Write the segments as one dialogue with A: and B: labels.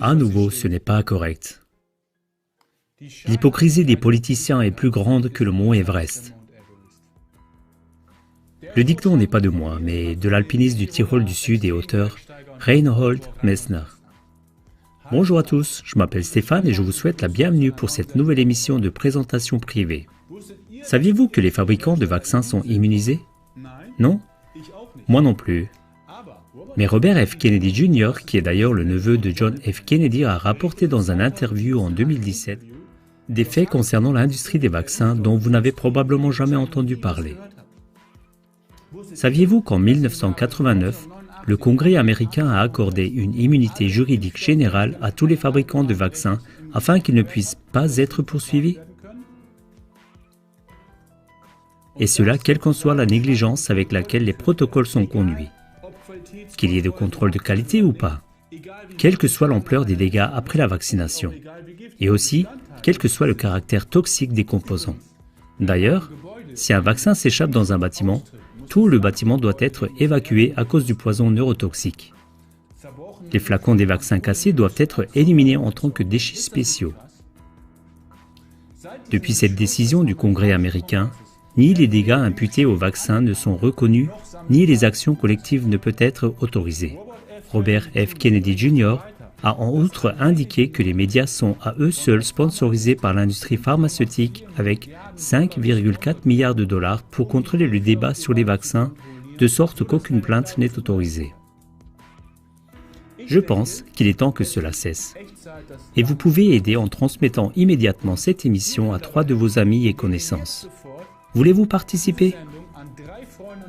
A: À nouveau, ce n'est pas correct. L'hypocrisie des politiciens est plus grande que le mont Everest. Le dicton n'est pas de moi, mais de l'alpiniste du Tyrol du Sud et auteur Reinhold Messner. Bonjour à tous, je m'appelle Stéphane et je vous souhaite la bienvenue pour cette nouvelle émission de présentation privée. Saviez-vous que les fabricants de vaccins sont immunisés? Non? Moi non plus. Mais Robert F. Kennedy Jr., qui est d'ailleurs le neveu de John F. Kennedy, a rapporté dans une interview en 2017 des faits concernant l'industrie des vaccins dont vous n'avez probablement jamais entendu parler. Saviez-vous qu'en 1989, le Congrès américain a accordé une immunité juridique générale à tous les fabricants de vaccins afin qu'ils ne puissent pas être poursuivis? Et cela, quelle qu'en soit la négligence avec laquelle les protocoles sont conduits. Qu'il y ait de contrôle de qualité ou pas, quelle que soit l'ampleur des dégâts après la vaccination, et aussi, quel que soit le caractère toxique des composants. D'ailleurs, si un vaccin s'échappe dans un bâtiment, tout le bâtiment doit être évacué à cause du poison neurotoxique. Les flacons des vaccins cassés doivent être éliminés en tant que déchets spéciaux. Depuis cette décision du Congrès américain, ni les dégâts imputés aux vaccins ne sont reconnus, ni les actions collectives ne peuvent être autorisées. Robert F. Kennedy Jr. a en outre indiqué que les médias sont à eux seuls sponsorisés par l'industrie pharmaceutique avec 5,4 milliards de dollars pour contrôler le débat sur les vaccins, de sorte qu'aucune plainte n'est autorisée. Je pense qu'il est temps que cela cesse. Et vous pouvez aider en transmettant immédiatement cette émission à 3 de vos amis et connaissances. Voulez-vous participer?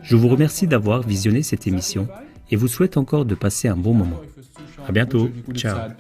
A: Je vous remercie d'avoir visionné cette émission et vous souhaite encore de passer un bon moment. À bientôt. Ciao.